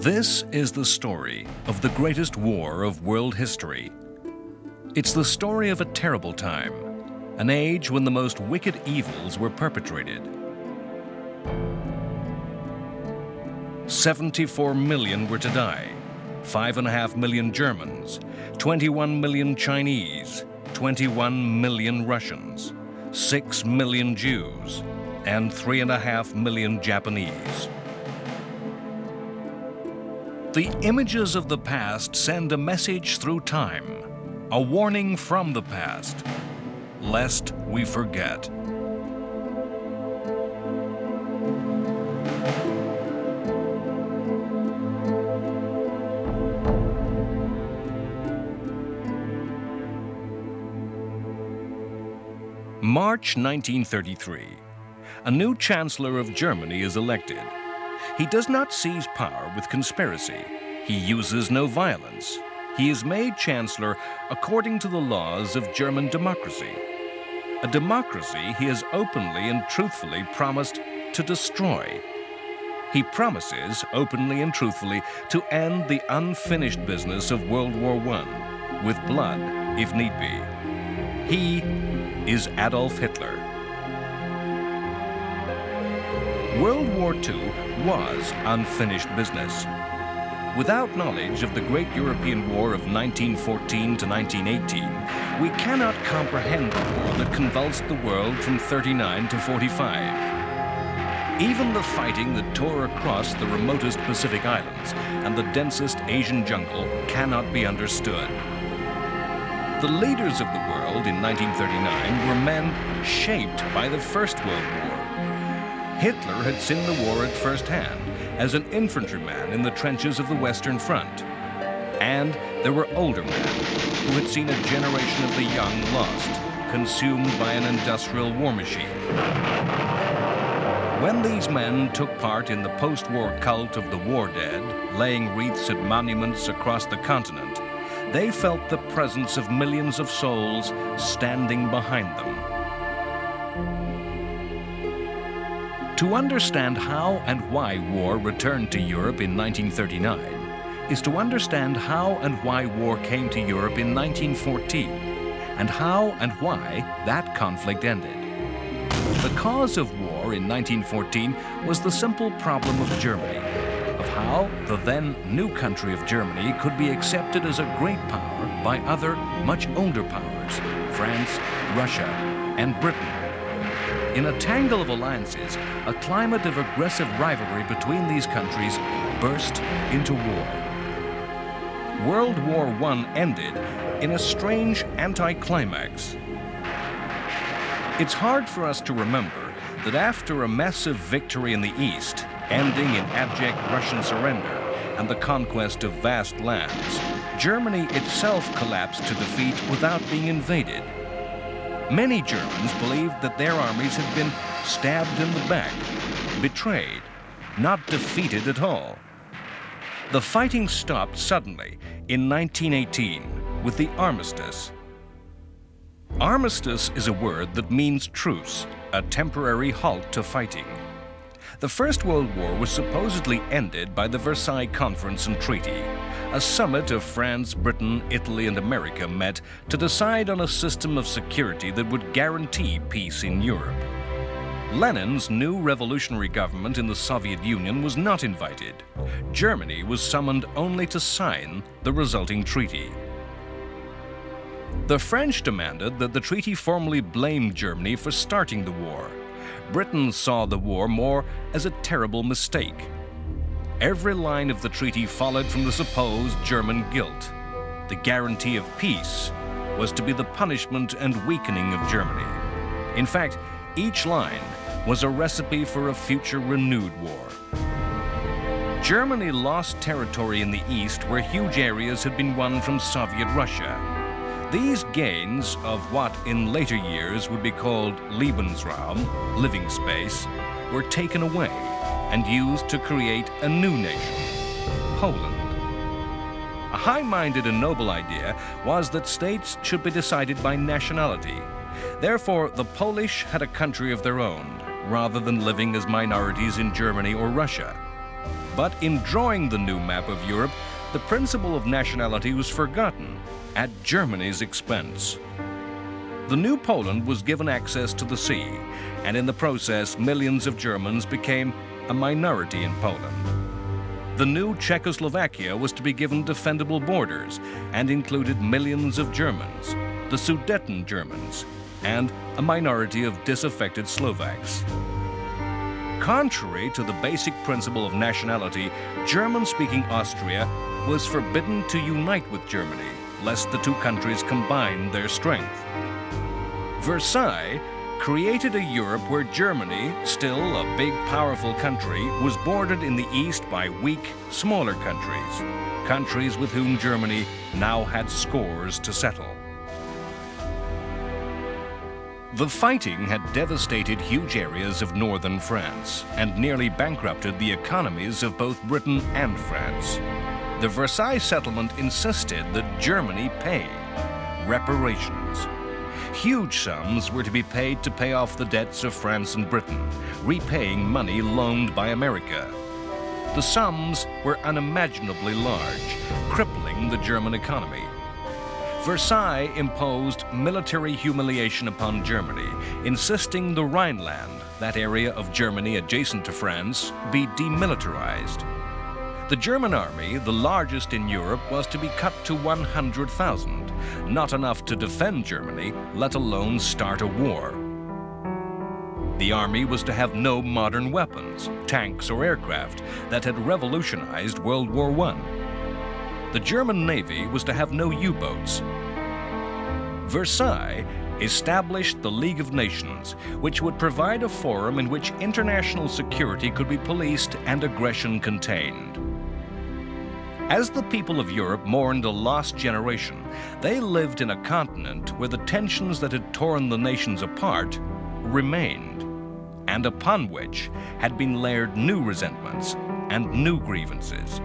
This is the story of the greatest war of world history. It's the story of a terrible time, an age when the most wicked evils were perpetrated. 74 million were to die, 5.5 million Germans, 21 million Chinese, 21 million Russians, 6 million Jews, and 3.5 million Japanese. The images of the past send a message through time, a warning from the past, lest we forget. March 1933. A new Chancellor of Germany is elected. He does not seize power with conspiracy. He uses no violence. He is made Chancellor according to the laws of German democracy. A democracy he has openly and truthfully promised to destroy. He promises openly and truthfully to end the unfinished business of World War I, with blood if need be. He is Adolf Hitler. World War II was unfinished business. Without knowledge of the great European War of 1914 to 1918, we cannot comprehend the war that convulsed the world from 39 to 45. Even the fighting that tore across the remotest Pacific islands and the densest Asian jungle cannot be understood. The leaders of the world in 1939 were men shaped by the First World War. Hitler had seen the war at first hand as an infantryman in the trenches of the Western Front. And there were older men who had seen a generation of the young lost, consumed by an industrial war machine. When these men took part in the post-war cult of the war dead, laying wreaths at monuments across the continent, they felt the presence of millions of souls standing behind them. To understand how and why war returned to Europe in 1939 is to understand how and why war came to Europe in 1914 and how and why that conflict ended. The cause of war in 1914 was the simple problem of Germany, of how the then new country of Germany could be accepted as a great power by other, much older powers, France, Russia, and Britain. In a tangle of alliances, a climate of aggressive rivalry between these countries burst into war. World War I ended in a strange anticlimax. It's hard for us to remember that after a massive victory in the East, ending in abject Russian surrender and the conquest of vast lands, Germany itself collapsed to defeat without being invaded. Many Germans believed that their armies had been stabbed in the back, betrayed, not defeated at all. The fighting stopped suddenly in 1918 with the armistice. Armistice is a word that means truce, a temporary halt to fighting. The First World War was supposedly ended by the Versailles Conference and Treaty. A summit of France, Britain, Italy, and America met to decide on a system of security that would guarantee peace in Europe. Lenin's new revolutionary government in the Soviet Union was not invited. Germany was summoned only to sign the resulting treaty. The French demanded that the treaty formally blame Germany for starting the war. Britain saw the war more as a terrible mistake. Every line of the treaty followed from the supposed German guilt. The guarantee of peace was to be the punishment and weakening of Germany. In fact, each line was a recipe for a future renewed war. Germany lost territory in the east where huge areas had been won from Soviet Russia. These gains of what in later years would be called Lebensraum, living space, were taken away and used to create a new nation, Poland. A high-minded and noble idea was that states should be decided by nationality. Therefore, the Polish had a country of their own, rather than living as minorities in Germany or Russia. But in drawing the new map of Europe, the principle of nationality was forgotten at Germany's expense. The new Poland was given access to the sea, and in the process, millions of Germans became a minority in Poland. The new Czechoslovakia was to be given defendable borders and included millions of Germans, the Sudeten Germans, and a minority of disaffected Slovaks. Contrary to the basic principle of nationality, German-speaking Austria was forbidden to unite with Germany, lest the two countries combined their strength. Versailles created a Europe where Germany, still a big, powerful country, was bordered in the east by weak, smaller countries with whom Germany now had scores to settle. The fighting had devastated huge areas of northern France and nearly bankrupted the economies of both Britain and France. The Versailles settlement insisted that Germany pay reparations. Huge sums were to be paid to pay off the debts of France and Britain, repaying money loaned by America. The sums were unimaginably large, crippling the German economy. Versailles imposed military humiliation upon Germany, insisting the Rhineland, that area of Germany adjacent to France, be demilitarized. The German army, the largest in Europe, was to be cut to 100,000, not enough to defend Germany, let alone start a war. The army was to have no modern weapons, tanks or aircraft that had revolutionized World War I. The German Navy was to have no U-boats. Versailles established the League of Nations, which would provide a forum in which international security could be policed and aggression contained. As the people of Europe mourned a lost generation, they lived in a continent where the tensions that had torn the nations apart remained, and upon which had been layered new resentments and new grievances.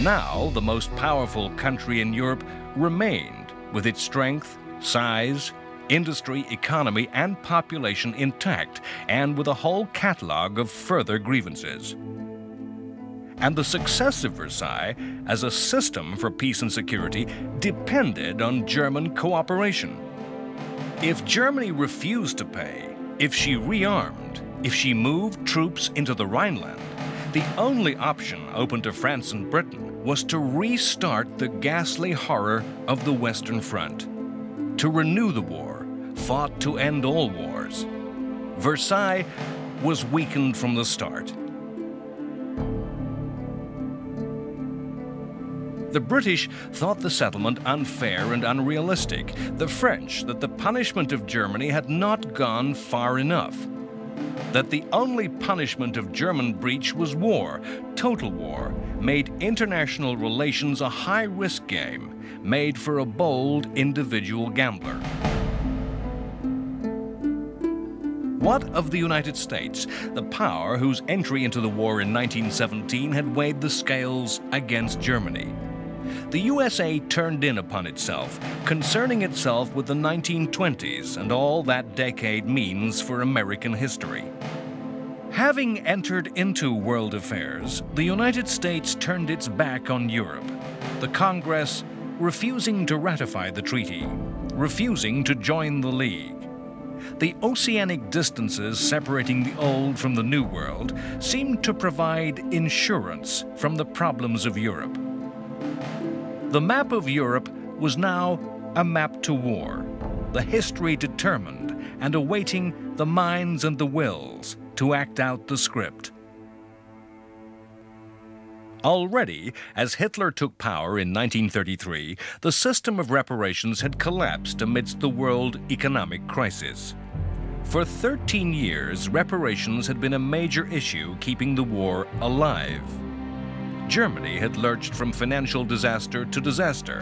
Now, the most powerful country in Europe remained with its strength, size, industry, economy, and population intact, and with a whole catalog of further grievances. And the success of Versailles as a system for peace and security depended on German cooperation. If Germany refused to pay, if she rearmed, if she moved troops into the Rhineland, the only option open to France and Britain was to restart the ghastly horror of the Western Front, to renew the war, fought to end all wars. Versailles was weakened from the start. The British thought the settlement unfair and unrealistic. The French that the punishment of Germany had not gone far enough. That the only punishment of German breach was war, total war, made international relations a high-risk game, made for a bold individual gambler. What of the United States, the power whose entry into the war in 1917 had weighed the scales against Germany? The USA turned in upon itself, concerning itself with the 1920s and all that decade means for American history. Having entered into world affairs, the United States turned its back on Europe, the Congress refusing to ratify the treaty, refusing to join the League. The oceanic distances separating the old from the new world seemed to provide insurance from the problems of Europe. The map of Europe was now a map to war, the history determined and awaiting the minds and the wills to act out the script. Already, as Hitler took power in 1933, the system of reparations had collapsed amidst the world economic crisis. For 13 years, reparations had been a major issue keeping the war alive. Germany had lurched from financial disaster to disaster.